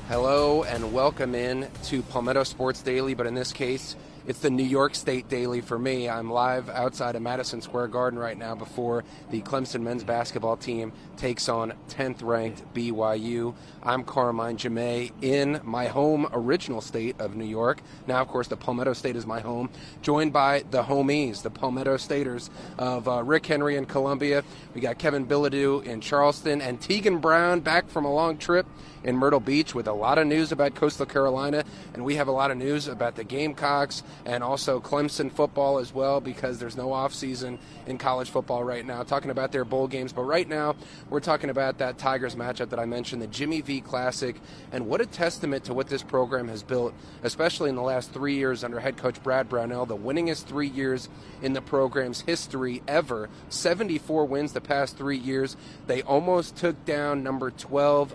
Hello and welcome in to Palmetto Sports Daily, but in this case, it's the New York State Daily for me. I'm live outside of Madison Square Garden right now before the Clemson men's basketball team takes on 10th-ranked BYU. I'm Carmine Jamay in my home original state of New York. Now, of course, the Palmetto State is my home, joined by the homies, the Palmetto Staters of Rick Henry in Columbia. We got Kevin Bilodeau in Charleston and Teagan Brown back from a long trip in Myrtle Beach with a lot of news about Coastal Carolina, and we have a lot of news about the Gamecocks and also Clemson football as well, because there's no off season in college football right now, talking about their bowl games. But right now we're talking about that Tigers matchup that I mentioned, the Jimmy V Classic, and what a testament to what this program has built, especially in the last 3 years under head coach Brad Brownell, the winningest 3 years in the program's history ever. 74 wins the past 3 years. They almost took down number 12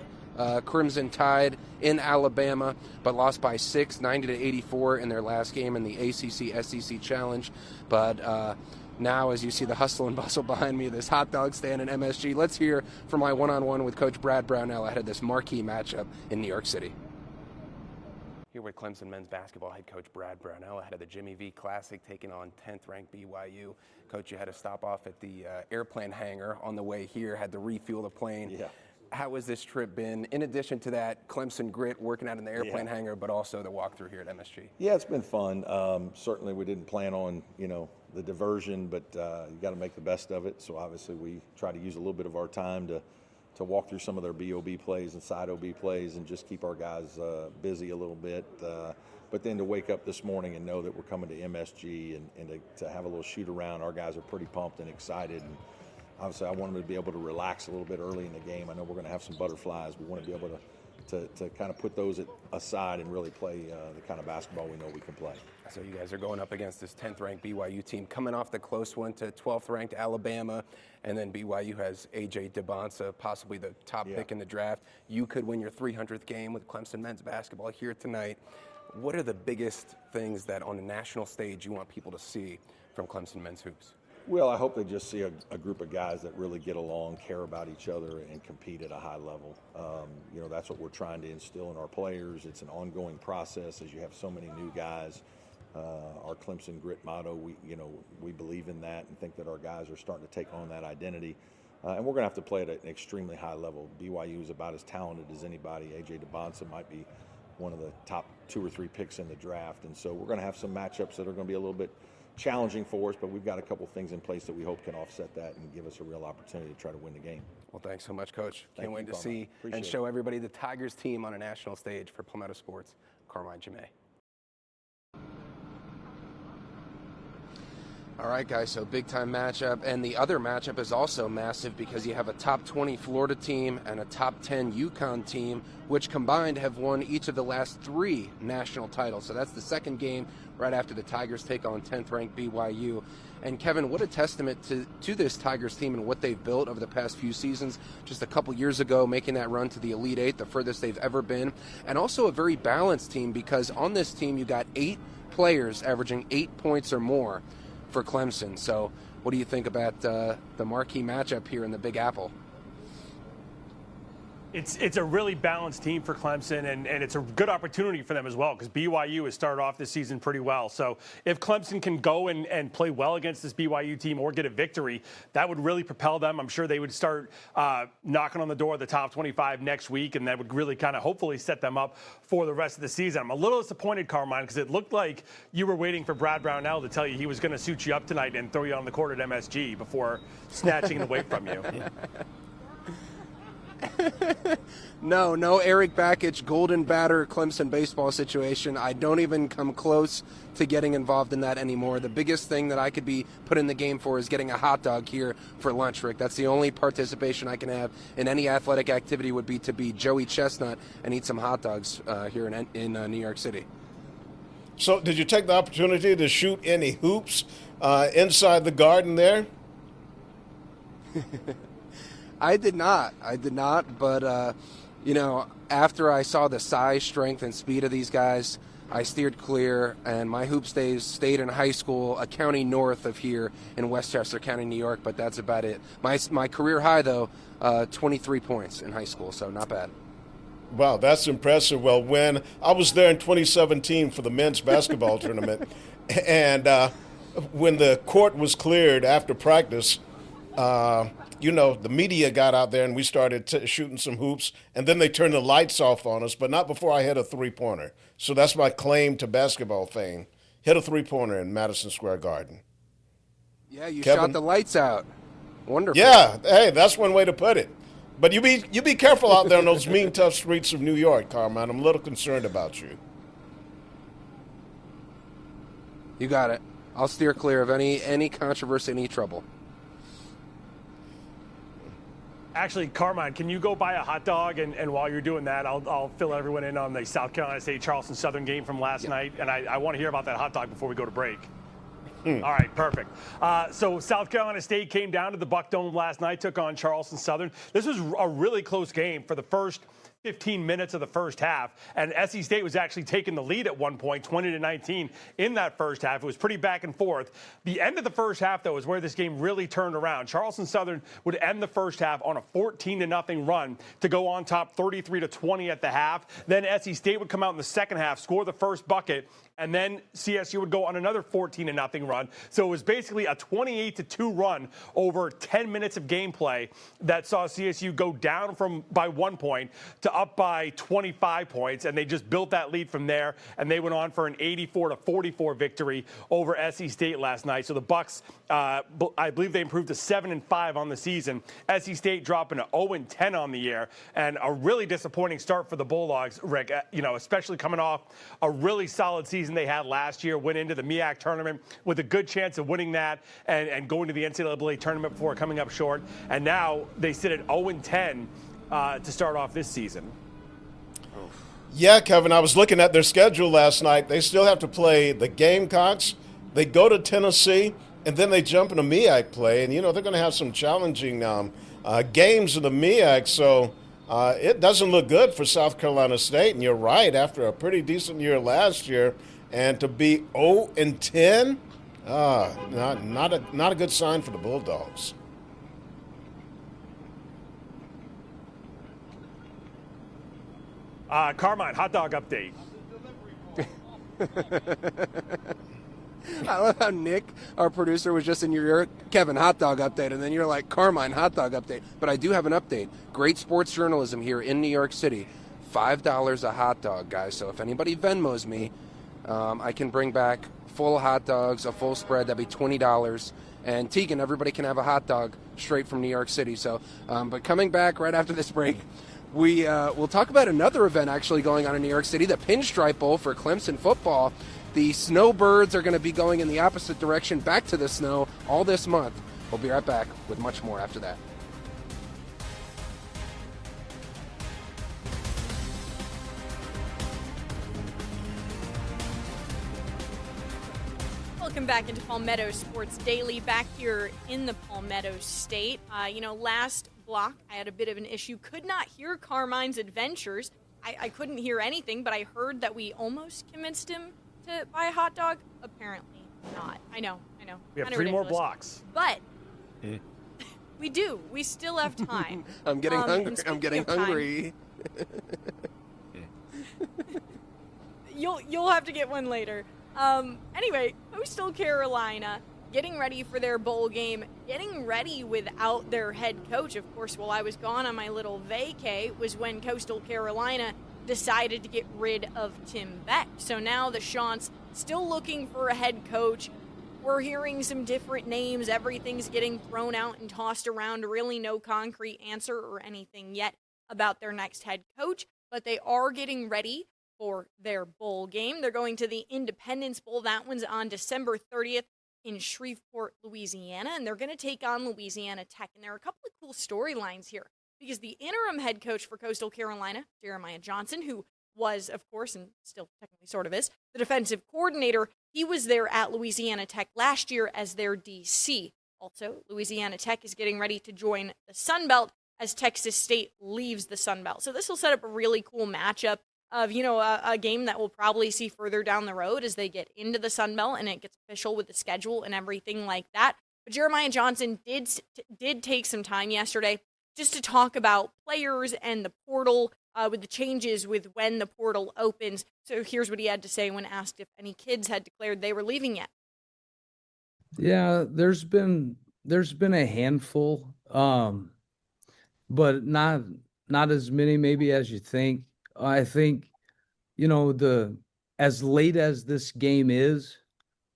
Crimson Tide in Alabama, but lost by 6, 90-84 in their last game in the ACC-SEC Challenge. But now, as you see the hustle and bustle behind me, this hot dog stand in MSG, let's hear from my one-on-one with Coach Brad Brownell ahead of this marquee matchup in New York City. Here with Clemson men's basketball head coach Brad Brownell ahead of the Jimmy V Classic, taking on 10th-ranked BYU. Coach, you had to stop off at the airplane hangar on the way here, had to refuel the plane. Yeah. How has this trip been, in addition to that Clemson grit working out in the airplane hangar, but also the walkthrough here at MSG? Yeah, it's been fun. Certainly we didn't plan on, the diversion, but you got to make the best of it. So obviously we try to use a little bit of our time to walk through some of their BOB plays and side OB plays and just keep our guys busy a little bit. But then to wake up this morning and know that we're coming to MSG and to have a little shoot around, our guys are pretty pumped and excited. And obviously, I want them to be able to relax a little bit early in the game. I know we're going to have some butterflies. We want to be able to kind of put those aside and really play the kind of basketball we know we can play. So you guys are going up against this 10th-ranked BYU team, coming off the close one to 12th-ranked Alabama, and then BYU has A.J. DeBonsa, possibly the top pick in the draft. You could win your 300th game with Clemson men's basketball here tonight. What are the biggest things that on the national stage you want people to see from Clemson men's hoops? Well, I hope they just see a group of guys that really get along, care about each other, and compete at a high level. That's what we're trying to instill in our players. It's an ongoing process as you have so many new guys. Our Clemson grit motto, we believe in that and think that our guys are starting to take on that identity. And we're going to have to play at an extremely high level. BYU is about as talented as anybody. A.J. DeBonsa might be one of the top 2 or 3 picks in the draft. And so we're going to have some matchups that are going to be a little bit challenging for us, but we've got a couple things in place that we hope can offset that and give us a real opportunity to try to win the game. Well, thanks so much, Coach. Can't wait to see Appreciate and show everybody the Tigers team on a national stage. For Palmetto Sports, Carmine Jamay. All right, guys, so big-time matchup. And the other matchup is also massive because you have a top 20 Florida team and a top 10 UConn team, which combined have won each of the last 3 national titles. So that's the second game right after the Tigers take on 10th-ranked BYU. And, Kevin, what a testament to this Tigers team and what they've built over the past few seasons. Just a couple years ago, making that run to the Elite Eight, the furthest they've ever been. And also a very balanced team because on this team you got 8 players averaging 8 points or more for Clemson. So what do you think about the marquee matchup here in the Big Apple? It's a really balanced team for Clemson, and it's a good opportunity for them as well because BYU has started off this season pretty well. So if Clemson can go and play well against this BYU team or get a victory, that would really propel them. I'm sure they would start knocking on the door of the top 25 next week, and that would really kind of hopefully set them up for the rest of the season. I'm a little disappointed, Carmine, because it looked like you were waiting for Brad Brownell to tell you he was going to suit you up tonight and throw you on the court at MSG before snatching it away from you. No Eric Bakich golden batter Clemson baseball situation. I don't even come close to getting involved in that anymore. The biggest thing that I could be put in the game for is getting a hot dog here for lunch, Rick. That's the only participation I can have in any athletic activity would be to be Joey Chestnut and eat some hot dogs here in New York City. So did you take the opportunity to shoot any hoops inside the garden there? I did not, but, after I saw the size, strength, and speed of these guys, I steered clear, and my hoop stays stayed in high school, a county north of here in Westchester County, New York, but that's about it. My career high, though, 23 points in high school, so not bad. Wow, that's impressive. Well, when I was there in 2017 for the men's basketball tournament, and when the court was cleared after practice, the media got out there and we started shooting some hoops, and then they turned the lights off on us, but not before I hit a three-pointer. So that's my claim to basketball fame. Hit a three-pointer in Madison Square Garden. Yeah, you Kevin? shot the lights out. Wonderful. Yeah, hey, that's one way to put it. But you be careful out there on those mean, tough streets of New York, Carmine. I'm a little concerned about you. You got it. I'll steer clear of any controversy, any trouble. Actually, Carmine, can you go buy a hot dog? And while you're doing that, I'll fill everyone in on the South Carolina State Charleston Southern game from last night. And I want to hear about that hot dog before we go to break. All right, perfect. So South Carolina State came down to the Buck Dome last night, took on Charleston Southern. This was a really close game for the first 15 minutes of the first half, and SC State was actually taking the lead at one point, 20-19 in that first half. It was pretty back and forth. The end of the first half, though, is where this game really turned around. Charleston Southern would end the first half on a 14-0 run to go on top 33-20 at the half. Then SC State would come out in the second half, score the first bucket, and then CSU would go on another 14-0 run. So it was basically a 28-2 run over 10 minutes of gameplay that saw CSU go down by 1 point to up by 25 points, and they just built that lead from there, and they went on for an 84-44 victory over SC State last night. So the Bucks, I believe they improved to 7-5 on the season. SC State dropping to 0-10 on the year, and a really disappointing start for the Bulldogs, Rick, especially coming off a really solid season they had last year, went into the MEAC tournament with a good chance of winning that and going to the NCAA tournament before coming up short. And now they sit at 0-10 to start off this season. Yeah, Kevin, I was looking at their schedule last night. They still have to play the Gamecocks. They go to Tennessee, and then they jump into MEAC play. And, they're going to have some challenging games in the MEAC. So it doesn't look good for South Carolina State. And you're right, after a pretty decent year last year, and to be 0-10, not a good sign for the Bulldogs. Carmine, hot dog update. I love how Nick, our producer, was just in your ear, Kevin, hot dog update, and then you're like, Carmine, hot dog update. But I do have an update. Great sports journalism here in New York City. $5 a hot dog, guys. So if anybody Venmos me, I can bring back full hot dogs, a full spread. That'd be $20. And Teagan, everybody can have a hot dog straight from New York City. So, but coming back right after this break, we'll talk about another event actually going on in New York City, the Pinstripe Bowl for Clemson football. The Snowbirds are going to be going in the opposite direction, back to the snow, all this month. We'll be right back with much more after that. Welcome back into Palmetto Sports Daily, back here in the Palmetto State. Last block, I had a bit of an issue. Could not hear Carmine's adventures. I couldn't hear anything, but I heard that we almost convinced him to buy a hot dog. Apparently not. I know. We have Kinda 3 more ridiculous. Blocks. But we do. We still have time. I'm getting hungry. and I'm getting speaking of time, hungry. You'll have to get one later. Anyway, Coastal Carolina getting ready for their bowl game, getting ready without their head coach. Of course, while I was gone on my little vacay was when Coastal Carolina decided to get rid of Tim Beck. So now the Chants still looking for a head coach. We're hearing some different names. Everything's getting thrown out and tossed around. Really no concrete answer or anything yet about their next head coach, but they are getting ready for their bowl game. They're going to the Independence Bowl. That one's on December 30th in Shreveport, Louisiana, and they're going to take on Louisiana Tech. And there are a couple of cool storylines here because the interim head coach for Coastal Carolina, Jeremiah Johnson, who was, of course, and still technically sort of is, the defensive coordinator, he was there at Louisiana Tech last year as their DC. Also, Louisiana Tech is getting ready to join the Sun Belt as Texas State leaves the Sun Belt. So this will set up a really cool matchup of, a game that we'll probably see further down the road as they get into the Sun Belt and it gets official with the schedule and everything like that. But Jeremiah Johnson did take some time yesterday just to talk about players and the portal, with the changes with when the portal opens. So here's what he had to say when asked if any kids had declared they were leaving yet. Yeah, there's been a handful, but not as many maybe as you think. I think, the as late as this game is,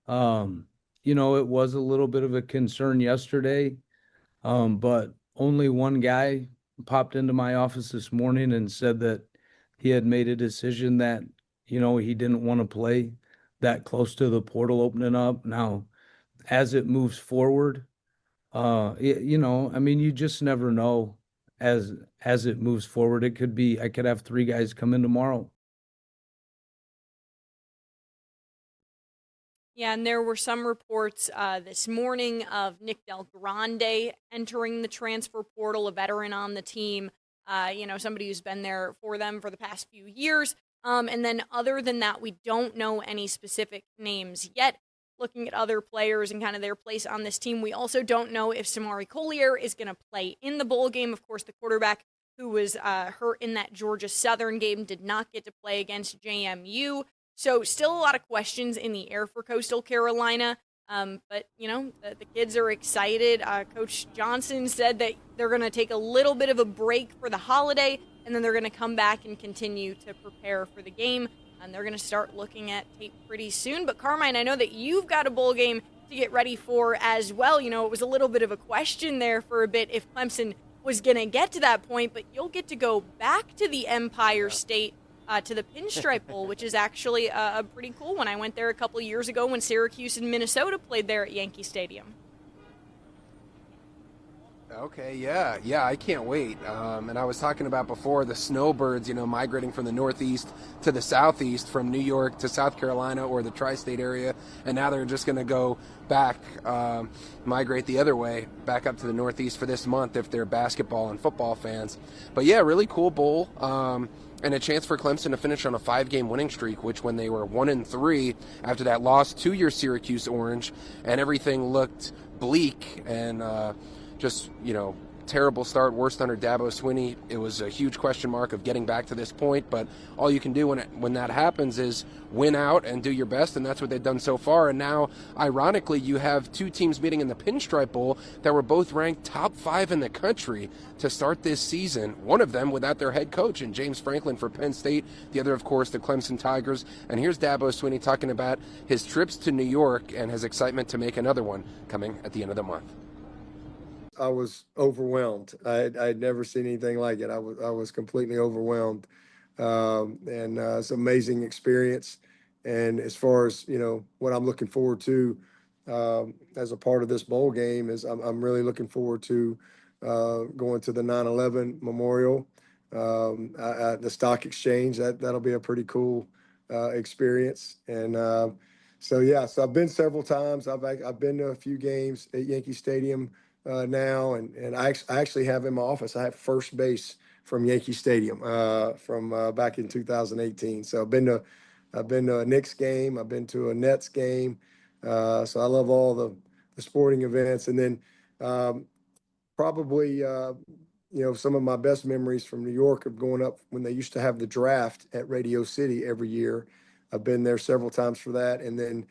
it was a little bit of a concern yesterday. But only one guy popped into my office this morning and said that he had made a decision that, he didn't want to play that close to the portal opening up. Now, as it moves forward, I mean, you just never know as it moves forward. I could have 3 guys come in tomorrow. Yeah, and there were some reports this morning of Nick Del Grande entering the transfer portal, a veteran on the team, somebody who's been there for them for the past few years. And then other than that, we don't know any specific names yet. Looking at other players and kind of their place on this team, we also don't know if Samari Collier is going to play in the bowl game. Of course, the quarterback who was hurt in that Georgia Southern game did not get to play against JMU. So still a lot of questions in the air for Coastal Carolina. But, the kids are excited. Coach Johnson said that they're going to take a little bit of a break for the holiday, and then they're going to come back and continue to prepare for the game. And they're going to start looking at tape pretty soon. But, Carmine, I know that you've got a bowl game to get ready for as well. It was a little bit of a question there for a bit if Clemson was going to get to that point. But you'll get to go back to the Empire State, to the Pinstripe Bowl, which is actually a pretty cool one. I went there a couple years ago when Syracuse and Minnesota played there at Yankee Stadium. Okay, yeah, I can't wait. And I was talking about before the snowbirds, migrating from the northeast to the southeast, from New York to South Carolina or the tri-state area, and now they're just going to go back, migrate the other way, back up to the northeast for this month if they're basketball and football fans. But yeah, really cool bowl, and a chance for Clemson to finish on a 5-game winning streak, which when they were 1-3 after that loss to your Syracuse Orange, and everything looked bleak and just, terrible start, worst under Dabo Swinney. It was a huge question mark of getting back to this point, but all you can do when that happens is win out and do your best, and that's what they've done so far. And now, ironically, you have 2 teams meeting in the Pinstripe Bowl that were both ranked top 5 in the country to start this season. One of them without their head coach, and James Franklin for Penn State. The other, of course, the Clemson Tigers. And here's Dabo Swinney talking about his trips to New York and his excitement to make another one coming at the end of the month. I was overwhelmed. I'd never seen anything like it. I was completely overwhelmed, and it's an amazing experience. And as far as what I'm looking forward to as a part of this bowl game is I'm really looking forward to going to the 9/11 memorial at the Stock Exchange. That'll be a pretty cool experience. And so I've been several times. I've been to a few games at Yankee Stadium now, and I actually have in my office, I have first base from Yankee Stadium from back in 2018. So I've been to a Knicks game, I've been to a Nets game. So I love all the sporting events. And then probably some of my best memories from New York of going up when they used to have the draft at Radio City every year. I've been there several times for that. And then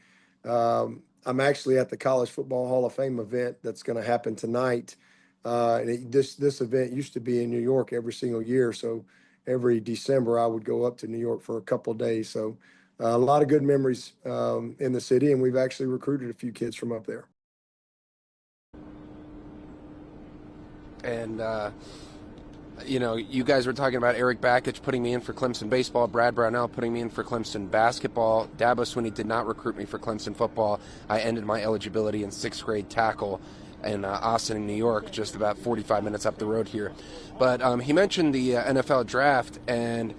I'm actually at the College Football Hall of Fame event that's going to happen tonight. And this event used to be in New York every single year. So every December I would go up to New York for a couple of days. So a lot of good memories in the city, and we've actually recruited a few kids from up there. And, you guys were talking about Eric Bakich putting me in for Clemson baseball, Brad Brownell putting me in for Clemson basketball. Dabo Swinney did not recruit me for Clemson football. I ended my eligibility in 6th grade tackle in Austin, New York, just about 45 minutes up the road here. But he mentioned the NFL draft, and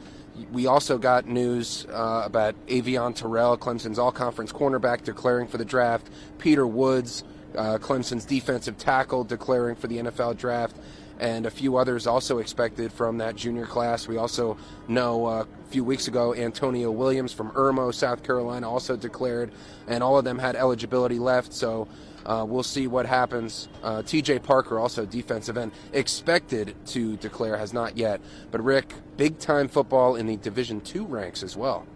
we also got news about Avion Terrell, Clemson's all-conference cornerback, declaring for the draft. Peter Woods, Clemson's defensive tackle, declaring for the NFL draft. And a few others also expected from that junior class. We also know few weeks ago, Antonio Williams from Irmo, South Carolina, also declared, and all of them had eligibility left. So we'll see what happens. TJ Parker, also defensive end, expected to declare, has not yet. But Rick, big-time football in the Division II ranks as well.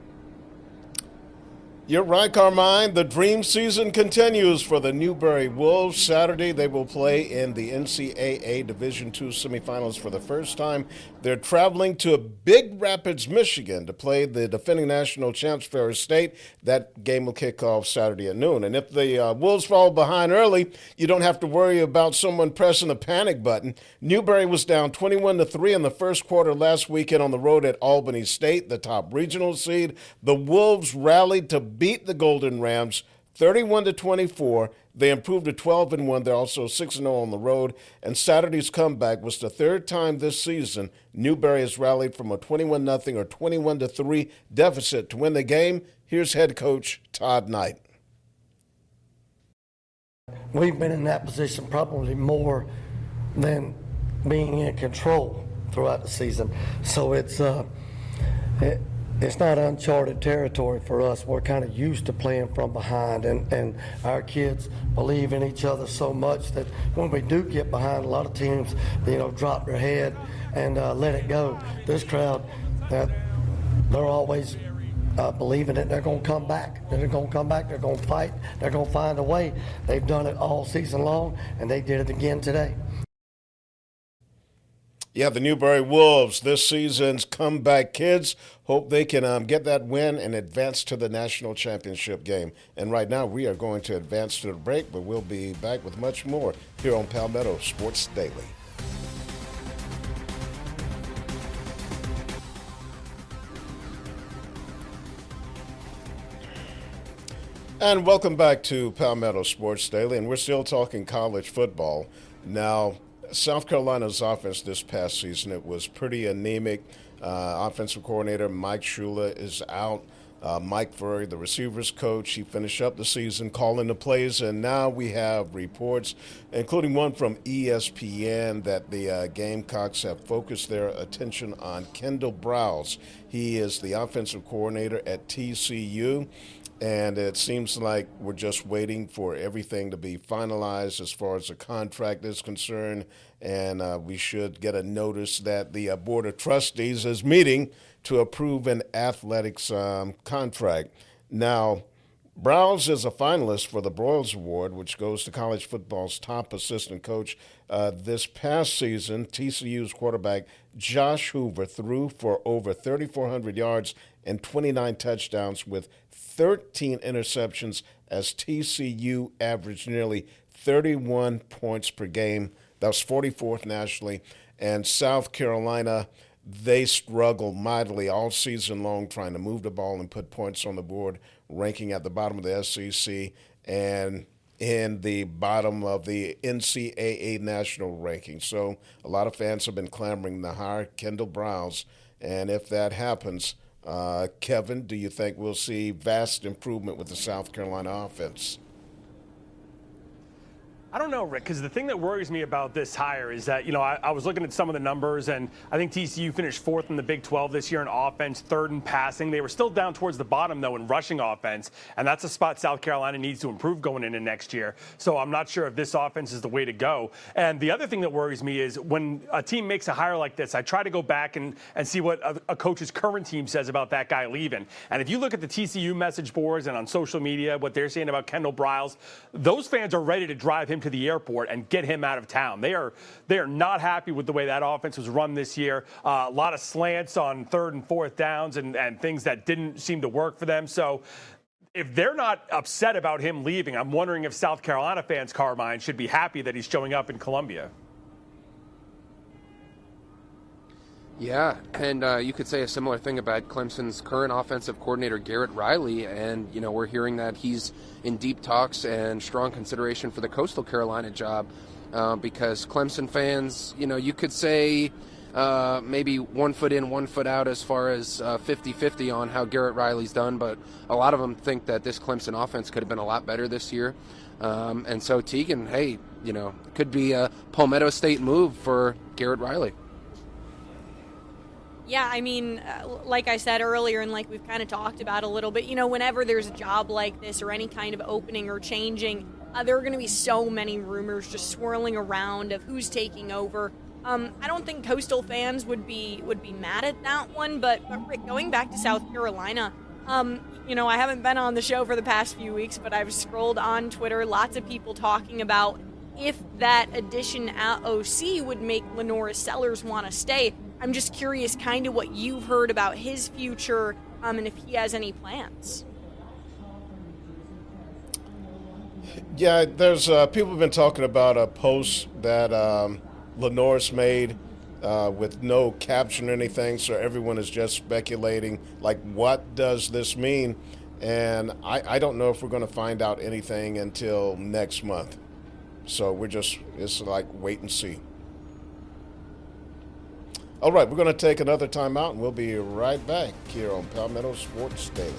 You're right, Carmine. The dream season continues for the Newberry Wolves. Saturday, they will play in the NCAA Division II semifinals for the first time. They're traveling to Big Rapids, Michigan to play the defending national champs, Ferris State. That game will kick off Saturday at noon. And if the Wolves fall behind early, you don't have to worry about someone pressing the panic button. Newberry was down 21-3 in the first quarter last weekend on the road at Albany State, the top regional seed. The Wolves rallied to beat the Golden Rams 31-24. They improved to 12-1. They're also 6-0 on the road. And Saturday's comeback was the third time this season Newberry has rallied from a 21-0 or 21-3 deficit to win the game. Here's head coach Todd Knight. We've been in that position probably more than being in control throughout the season. So it's not uncharted territory for us. We're kind of used to playing from behind, and our kids believe in each other so much that when we do get behind, a lot of teams, drop their head and let it go. This crowd, they're always believing that they're going to come back. They're going to come back. They're going to fight. They're going to find a way. They've done it all season long, and they did it again today. Yeah, the Newberry Wolves, this season's comeback kids, hope they can get that win and advance to the national championship game. And right now we are going to advance to the break, but we'll be back with much more here on Palmetto Sports Daily. And welcome back to Palmetto Sports Daily, and we're still talking college football. Now, South Carolina's offense this past season, it was pretty anemic. Offensive coordinator Mike Shula is out. Mike Furry, the receivers coach, he finished up the season calling the plays, and now we have reports, including one from ESPN, that the Gamecocks have focused their attention on Kendall Browse. He is the offensive coordinator at TCU. And it seems like we're just waiting for everything to be finalized as far as the contract is concerned. And we should get a notice that the Board of Trustees is meeting to approve an athletics contract. Now, Browse is a finalist for the Broyles Award, which goes to college football's top assistant coach. This past season, TCU's quarterback Josh Hoover threw for over 3,400 yards and 29 touchdowns with 13 interceptions as TCU averaged nearly 31 points per game. That was 44th nationally. And South Carolina, they struggled mightily all season long trying to move the ball and put points on the board, ranking at the bottom of the SEC and in the bottom of the NCAA national ranking. So a lot of fans have been clamoring to hire Kendall Browse. And if that happens, Kevin, do you think we'll see vast improvement with the South Carolina offense? I don't know, Rick, because the thing that worries me about this hire is that, I was looking at some of the numbers, and I think TCU finished fourth in the Big 12 this year in offense, third in passing. They were still down towards the bottom, though, in rushing offense, and that's a spot South Carolina needs to improve going into next year. So I'm not sure if this offense is the way to go. And the other thing that worries me is when a team makes a hire like this, I try to go back and see what a coach's current team says about that guy leaving. And if you look at the TCU message boards and on social media, what they're saying about Kendall Browse, those fans are ready to drive him to the airport and get him out of town. They are not happy with the way that offense was run this year. A lot of slants on third and fourth downs and things that didn't seem to work for them. So if they're not upset about him leaving, I'm wondering if South Carolina fans, Carmine, should be happy that he's showing up in Columbia. Yeah, and you could say a similar thing about Clemson's current offensive coordinator, Garrett Riley, and, you know, we're hearing that he's in deep talks and strong consideration for the Coastal Carolina job because Clemson fans, you know, you could say maybe 1 foot in, 1 foot out as far as 50-50 on how Garrett Riley's done, but a lot of them think that this Clemson offense could have been a lot better this year. And so Teagan, hey, you know, could be a Palmetto State move for Garrett Riley. Yeah, I mean, like I said earlier, and like we've kind of talked about a little bit, whenever there's a job like this or any kind of opening or changing, there are going to be so many rumors just swirling around of who's taking over. I don't think Coastal fans would be mad at that one, but Rick, going back to South Carolina, I haven't been on the show for the past few weeks, but I've scrolled on Twitter, lots of people talking about if that addition at OC would make Lenora Sellers want to stay. I'm just curious kind of what you've heard about his future and if he has any plans. Yeah, there's people have been talking about a post that Lenore's made with no caption or anything, so everyone is just speculating, like, what does this mean? And I don't know if we're going to find out anything until next month. So it's like wait and see. All right, we're going to take another time out, and we'll be right back here on Palmetto Sports Daily.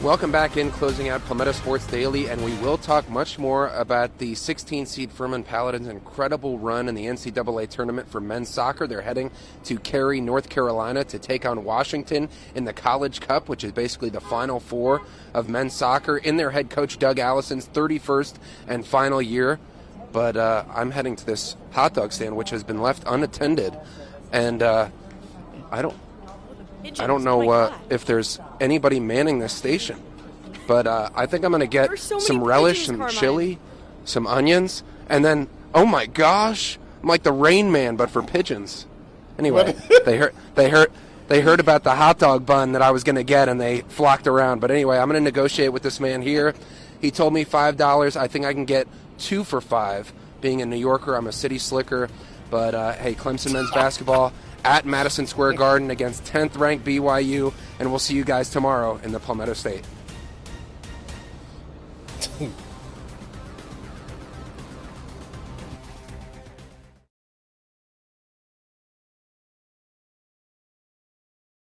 Welcome back in, closing out Palmetto Sports Daily, and we will talk much more about the 16-seed Furman Paladins' incredible run in the NCAA tournament for men's soccer. They're heading to Cary, North Carolina to take on Washington in the College Cup, which is basically the Final Four of men's soccer, in their head coach Doug Allison's 31st and final year. But I'm heading to this hot dog stand, which has been left unattended, and I don't know if there's anybody manning this station, but I think I'm going to get some relish, some chili, some onions, and then, oh my gosh, I'm like the Rain Man, but for pigeons. Anyway, they heard about the hot dog bun that I was going to get, and they flocked around. But anyway, I'm going to negotiate with this man here. He told me $5. I think I can get 2 for $5. Being a New Yorker, I'm a city slicker. But hey, Clemson men's basketball at Madison Square Garden against 10th ranked BYU, and we'll see you guys tomorrow in the Palmetto State.